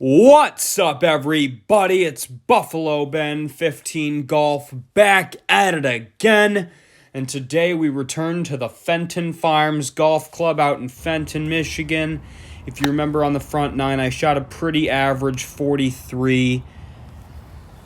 What's up, everybody? It's Buffalo Ben 15 Golf back at it again. And today we return to the Fenton Farms Golf Club out in Fenton, Michigan. If you remember on the front nine, I shot a pretty average 43.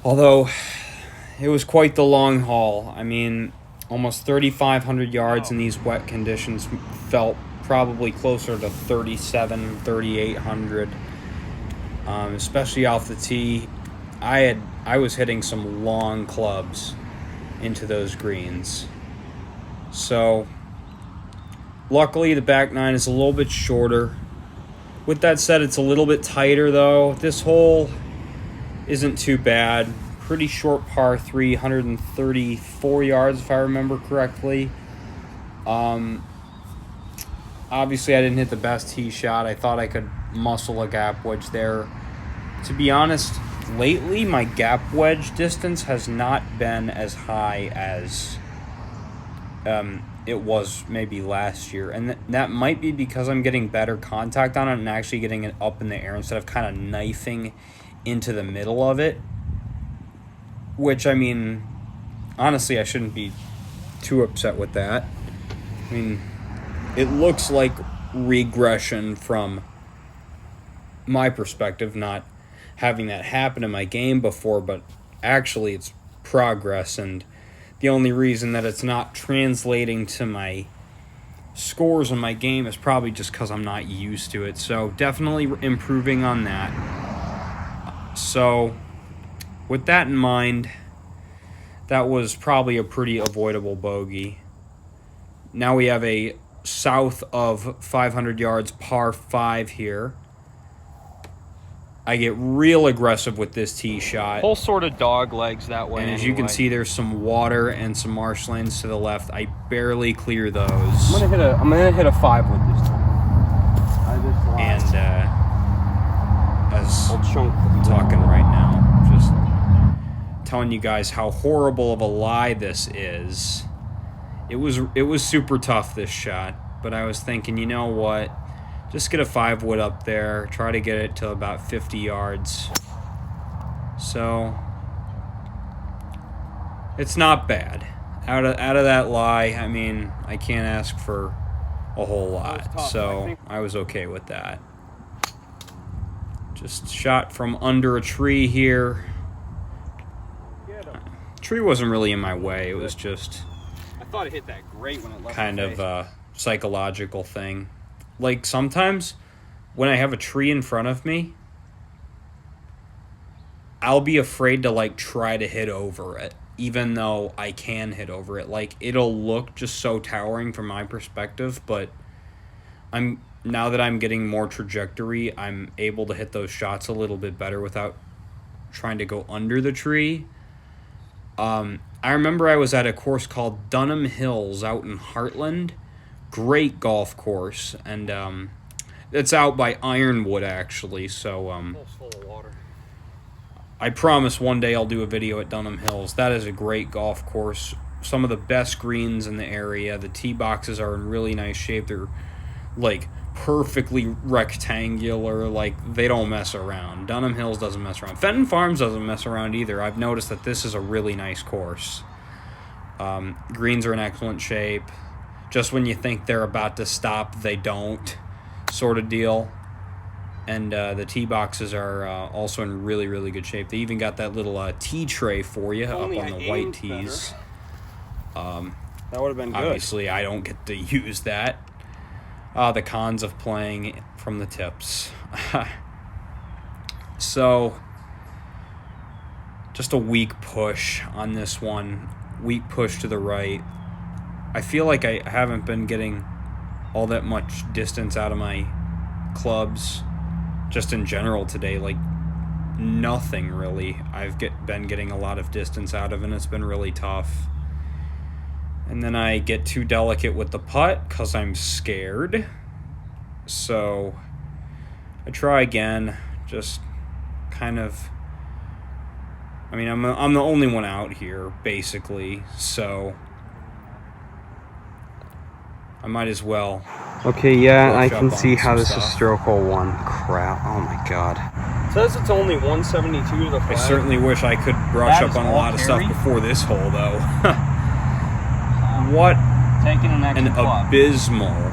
Although it was quite the long haul. I mean, almost 3,500 yards in these wet conditions felt probably closer to 3,800. Especially off the tee. I was hitting some long clubs into those greens. So luckily the back nine is a little bit shorter. With that said, it's a little bit tighter though. This hole isn't too bad. Pretty short par 3, 134 yards if I remember correctly. Obviously I didn't hit the best tee shot. I thought I could muscle a gap wedge there. To be honest, lately my gap wedge distance has not been as high as it was maybe last year. And that might be because I'm getting better contact on it and actually getting it up in the air instead of kind of knifing into the middle of it. Which, I mean, honestly, I shouldn't be too upset with that. I mean, it looks like regression from my perspective, not having that happen in my game before, but actually it's progress, and the only reason that it's not translating to my scores in my game is probably just because I'm not used to it. So definitely improving on that. So with that in mind, that was probably a pretty avoidable bogey. Now we have a south of 500 yards par 5 here. I get real aggressive with this tee shot. Whole sort of dog legs that way. And as you can see, there's some water and some marshlands to the left. I barely clear those. I'm gonna hit a 5 with this time. And as I'm talking right now, just telling you guys how horrible of a lie this is. It was super tough, this shot, but I was thinking, you know what? Just get a 5-wood up there. Try to get it to about 50 yards. So it's not bad. Out of that lie, I mean, I can't ask for a whole lot. So I was okay with that. Just shot from under a tree here. Tree wasn't really in my way. It was just, I thought it hit that great when it left kind of a psychological thing. Like, sometimes when I have a tree in front of me, I'll be afraid to, like, try to hit over it, even though I can hit over it. Like, it'll look just so towering from my perspective, but now that I'm getting more trajectory, I'm able to hit those shots a little bit better without trying to go under the tree. I remember I was at a course called Dunham Hills out in Heartland. Great golf course, and it's out by Ironwood, actually. So I promise one day I'll do a video at Dunham Hills. That is a great golf course. Some of the best greens in the area. The tee boxes are in really nice shape. They're like perfectly rectangular. Like, they don't mess around. Dunham Hills doesn't mess around. Fenton Farms doesn't mess around either. I've noticed that this is a really nice course. Greens are in excellent shape. Just when you think they're about to stop, they don't, sort of deal. And the tee boxes are also in really, really good shape. They even got that little tee tray for you up on the white tees. That would have been good. Obviously, I don't get to use that. The cons of playing from the tips. So, just a weak push on this one. Weak push to the right. I feel like I haven't been getting all that much distance out of my clubs just in general today. Like, nothing really. I've been getting a lot of distance out of, and it's been really tough. And then I get too delicate with the putt because I'm scared. So I try again. Just kind of, I mean, I'm the only one out here, basically. So I might as well. Okay, yeah, I can see how this is stroke hole 1. Crap. Oh my god. says it's only 172 to the I flag. certainly wish I could brush That up is on a all lot of stuff carry? before this hole, though. What Taking an an extra club. abysmal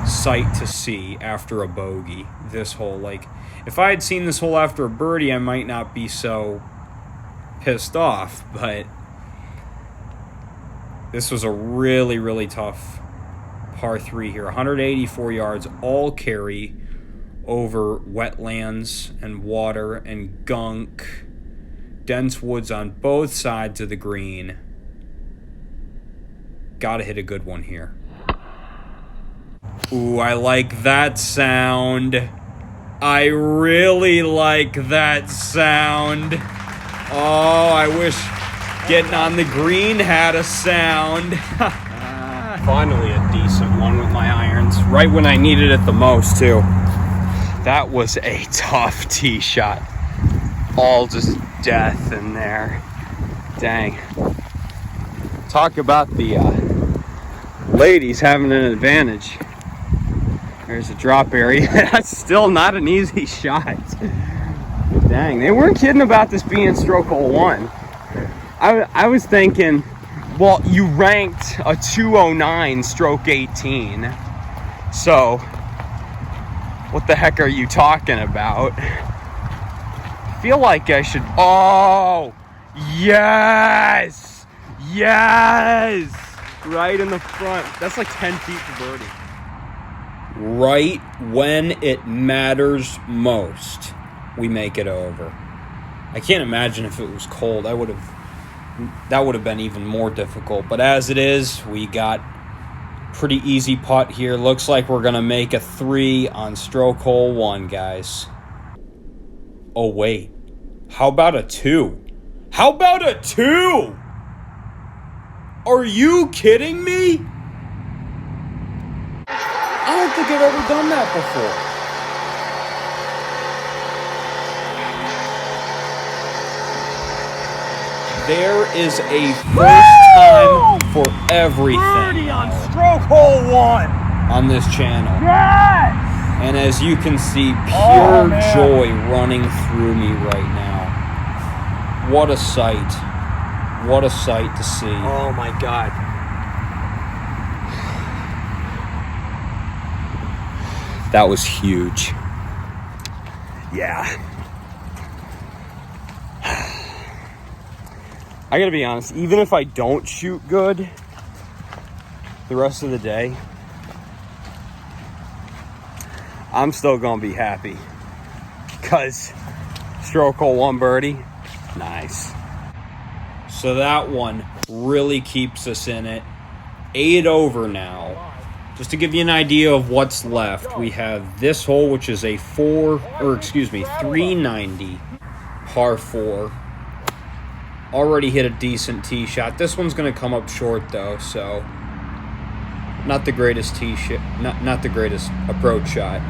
sight to see after a bogey, this hole. Like, if I had seen this hole after a birdie, I might not be so pissed off, but this was a really, really tough par 3 here. 184 yards, all carry over wetlands and water and gunk. Dense woods on both sides of the green. Gotta hit a good one here. Ooh, I like that sound. I really like that sound. Oh, I wish getting on the green had a sound. Finally a decent one with my irons. Right when I needed it the most, too. That was a tough tee shot. All just death in there. Dang. Talk about the ladies having an advantage. There's a drop area. That's still not an easy shot. Dang, they weren't kidding about this being stroke hole 1. I was thinking, well, you ranked a 209 stroke 18. So, what the heck are you talking about? I feel like I should... Oh! Yes! Yes! Right in the front. That's like 10 feet for birdie. Right when it matters most, we make it over. I can't imagine if it was cold. That would have been even more difficult. But as it is, we got pretty easy putt here. Looks like we're going to make a 3 on stroke hole 1, guys. Oh, wait. How about a 2? How about a 2? Are you kidding me? I don't think I've ever done that before. There is a first time for everything. Birdie on stroke hole 1. On this channel. Yes! And as you can see, Oh, pure man. joy running through me right now. What a sight. What a sight to see. Oh my God. That was huge. Yeah. I gotta be honest, even if I don't shoot good the rest of the day, I'm still gonna be happy. Because stroke hole 1 birdie, nice. So that one really keeps us in it. 8 over now. Just to give you an idea of what's left, we have this hole, which is a 390 par 4. Already hit a decent tee shot. This one's going to come up short, though, so not the greatest tee shot, not the greatest approach shot.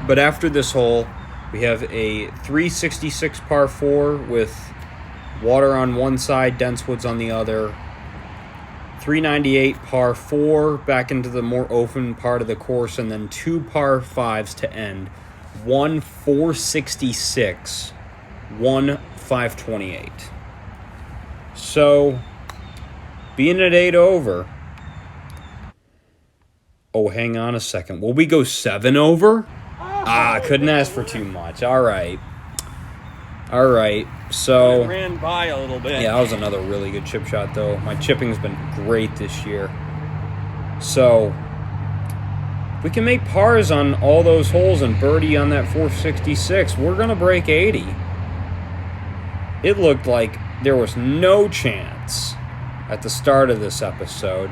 But after this hole, we have a 366 par 4 with water on one side, dense woods on the other. 398 par 4 back into the more open part of the course, and then 2 par 5s to end. 1 466, 1 528. So, being at 8 over. Oh, hang on a second. Will we go 7 over? Couldn't ask for too much. All right. So It ran by a little bit. yeah, that was another really good chip shot, though. My chipping's been great this year. So, we can make pars on all those holes and birdie on that 466. We're going to break 80. It looked like there was no chance at the start of this episode.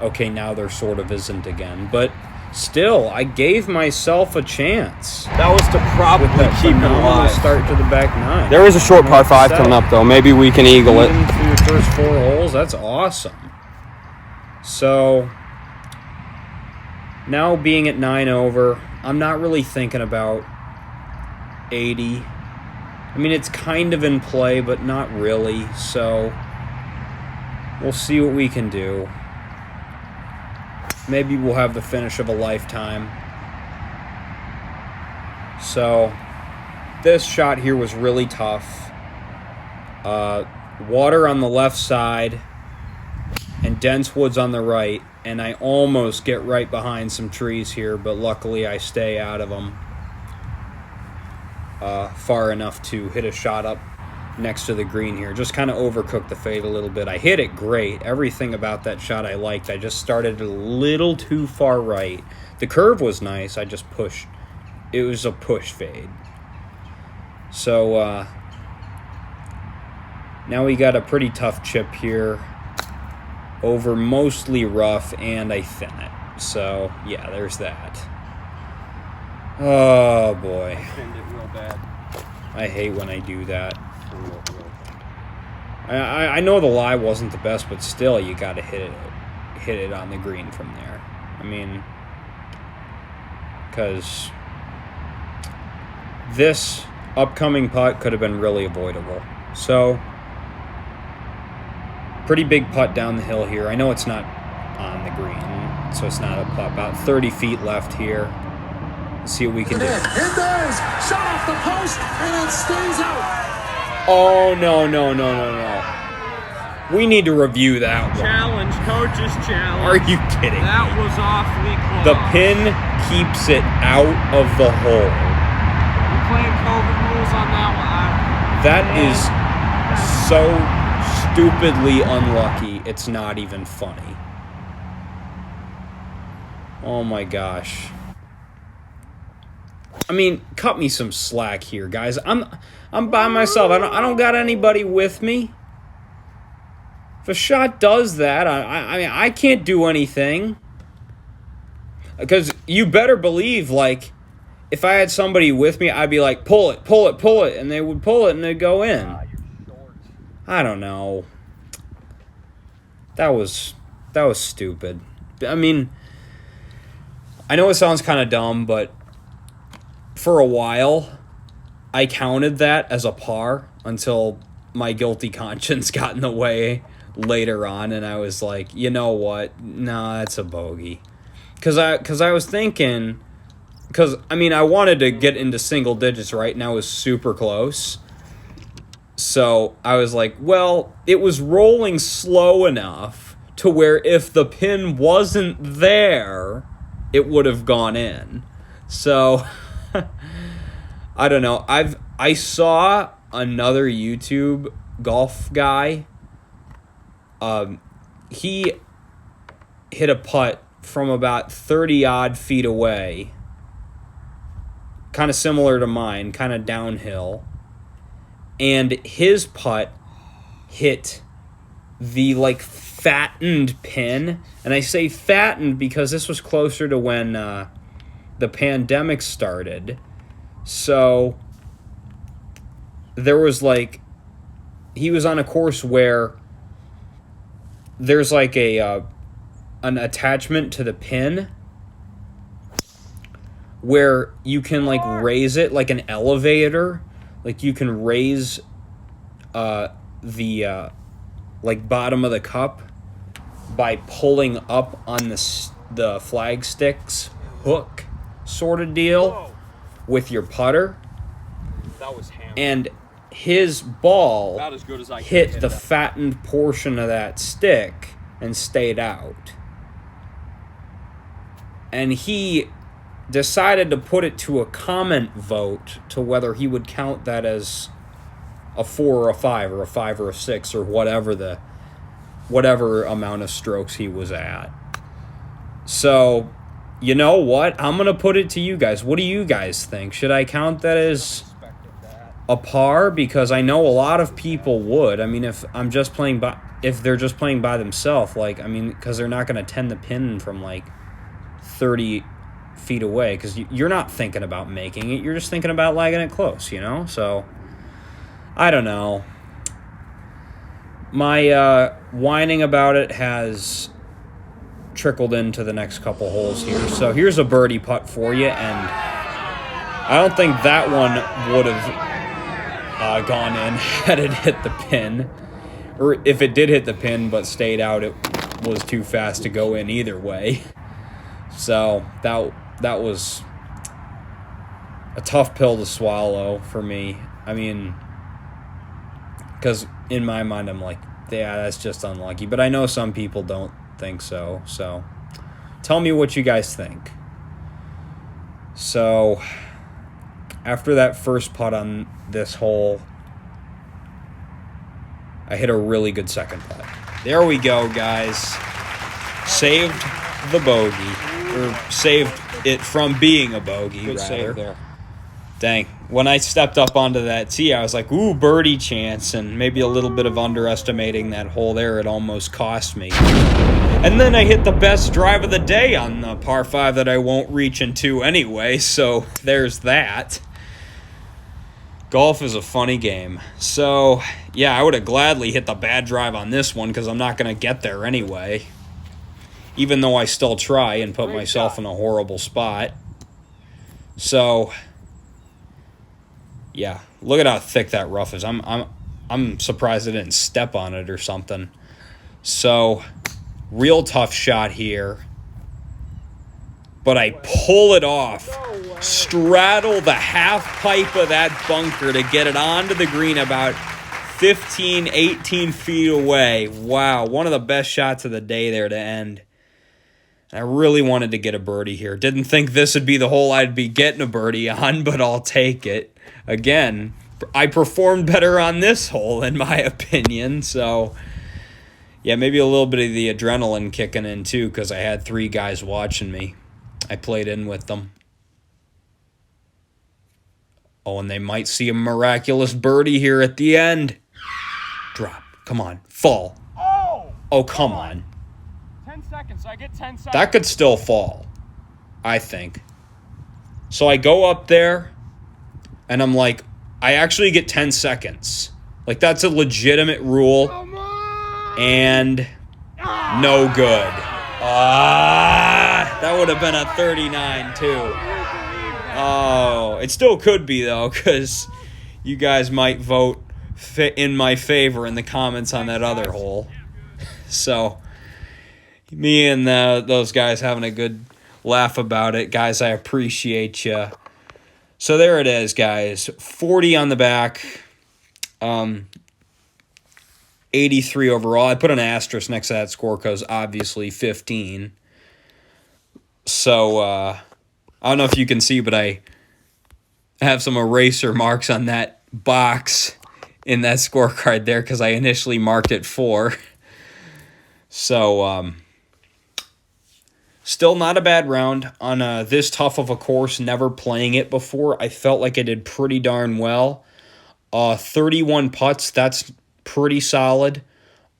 Okay, now there sort of isn't again. But still, I gave myself a chance. That was to probably That keep it phenomenal alive. start to the back 9. There is a short par 5 coming up, though. Maybe we can eagle it. Even through the first 4 holes, that's awesome. So, now being at 9 over, I'm not really thinking about 80. I mean, it's kind of in play, but not really. So, we'll see what we can do. Maybe we'll have the finish of a lifetime. So, this shot here was really tough. Water on the left side and dense woods on the right, and I almost get right behind some trees here, but luckily I stay out of them far enough to hit a shot up next to the green here. Just kind of overcooked the fade a little bit. I hit it great. Everything about that shot I liked. I just started a little too far right. The curve was nice. I just pushed. It was a push fade. So now we got a pretty tough chip here over mostly rough, and I thin it. So yeah, there's that. Oh boy. I thinned it real bad. I hate when I do that. I know the lie wasn't the best, but still, you got to hit it on the green from there. I mean, because this upcoming putt could have been really avoidable. So, pretty big putt down the hill here. I know it's not on the green, so it's not a putt. About 30 feet left here. Let's see what we can do. It does! Shot off the post, and it stays out! Oh, no. We need to review that one. Challenge, coach's challenge. Are you kidding That me? was awfully close. The pin keeps it out of the hole. We're playing COVID rules on that one. That is so stupidly unlucky, it's not even funny. Oh my gosh. I mean, cut me some slack here, guys. I'm by myself. I don't got anybody with me. If a shot does that, I mean, I can't do anything. Because you better believe, like, if I had somebody with me, I'd be like, pull it, and they would pull it and they'd go in. I don't know. That was stupid. I mean, I know it sounds kind of dumb, but for a while, I counted that as a par until my guilty conscience got in the way later on, and I was like, you know what? Nah, that's a bogey. Because I was thinking, because, I mean, I wanted to get into single digits, right? And I was super close. So I was like, well, it was rolling slow enough to where if the pin wasn't there, it would have gone in. So I don't know. I saw another YouTube golf guy. He hit a putt from about 30 odd feet away, kind of similar to mine, kind of downhill, and his putt hit the like fattened pin. And I say fattened because this was closer to when the pandemic started. So there was like, he was on a course where there's like an attachment to the pin where you can like raise it like an elevator. Like you can raise the like bottom of the cup by pulling up on the flag sticks hook sort of deal with your putter. That was hammered. And his ball About as good as I hit the fattened portion of that stick and stayed out. And he decided to put it to a comment vote to whether he would count that as a 4 or a 5 or a 5 or a 6 or whatever amount of strokes he was at. So, you know what? I'm going to put it to you guys. What do you guys think? Should I count that as a par? Because I know a lot of people would. I mean, if they're just playing by themselves, like, I mean, because they're not going to tend the pin from like 30 feet away, because you're not thinking about making it. You're just thinking about lagging it close, you know? So, I don't know. My whining about it has trickled into the next couple holes here. So here's a birdie putt for you, and I don't think that one would have gone in had it hit the pin. Or if it did hit the pin but stayed out, it was too fast to go in either way. So that was a tough pill to swallow for me. I mean, because in my mind, I'm like, yeah, that's just unlucky. But I know some people don't think so. So tell me what you guys think. So after that first putt on this hole, I hit a really good second putt. There we go, guys. Saved the bogey. Or saved it from being a bogey, Good rather. save there. Dang. When I stepped up onto that tee, I was like, ooh, birdie chance. And maybe a little bit of underestimating that hole there. It almost cost me. And then I hit the best drive of the day on the par 5 that I won't reach into anyway. So there's that. Golf is a funny game. So, yeah, I would have gladly hit the bad drive on this one because I'm not going to get there anyway. Even though I still try and put myself in a horrible spot. So, yeah, look at how thick that rough is. I'm surprised I didn't step on it or something. So, real tough shot here. But I pull it off, straddle the half pipe of that bunker to get it onto the green about 15, 18 feet away. Wow, one of the best shots of the day there to end. I really wanted to get a birdie here. Didn't think this would be the hole I'd be getting a birdie on, but I'll take it. Again, I performed better on this hole, in my opinion. So, yeah, maybe a little bit of the adrenaline kicking in, too, because I had 3 guys watching me. I played in with them. Oh, and they might see a miraculous birdie here at the end. Drop. Come on. Fall. Oh, come on. 10 seconds. I get 10 seconds. That could still fall, I think. So I go up there, and I'm like, I actually get 10 seconds. Like, that's a legitimate rule. And no good. That would have been a 39, too. Oh, it still could be, though, because you guys might vote in my favor in the comments on that other hole. So, me and those guys having a good laugh about it. Guys, I appreciate you. So there it is, guys. 40 on the back. 83 overall. I put an asterisk next to that score because obviously 15. So, I don't know if you can see, but I have some eraser marks on that box in that scorecard there because I initially marked it 4. So, still not a bad round on this tough of a course, never playing it before. I felt like I did pretty darn well. 31 putts, that's pretty solid,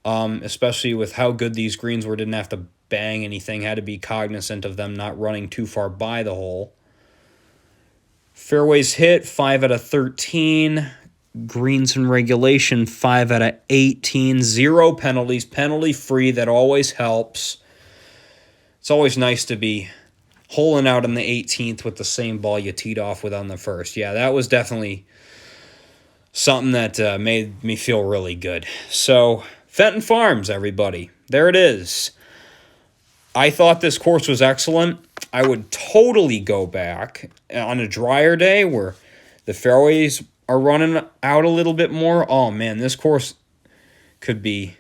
especially with how good these greens were. Didn't have to bang anything, had to be cognizant of them not running too far by the hole. Fairways hit, 5 out of 13. Greens in regulation, 5 out of 18. 0 penalties, penalty free, that always helps. It's always nice to be holing out on the 18th with the same ball you teed off with on the first. Yeah, that was definitely something that made me feel really good. So, Fenton Farms, everybody. There it is. I thought this course was excellent. I would totally go back on a drier day where the fairways are running out a little bit more. Oh, man, this course could be...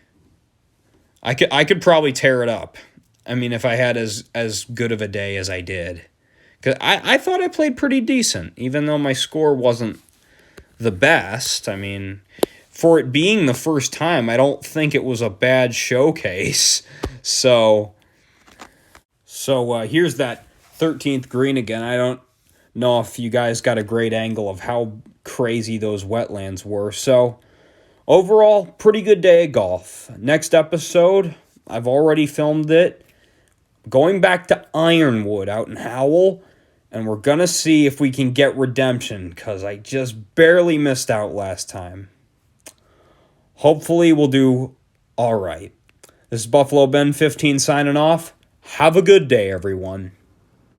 I could probably tear it up. I mean, if I had as good of a day as I did. Because I thought I played pretty decent, even though my score wasn't the best. I mean, for it being the first time, I don't think it was a bad showcase. So here's that 13th green again. I don't know if you guys got a great angle of how crazy those wetlands were. So overall, pretty good day of golf. Next episode, I've already filmed it. Going back to Ironwood out in Howell, and we're going to see if we can get redemption, because I just barely missed out last time. Hopefully we'll do all right. This is Buffalo Ben 15 signing off. Have a good day, everyone.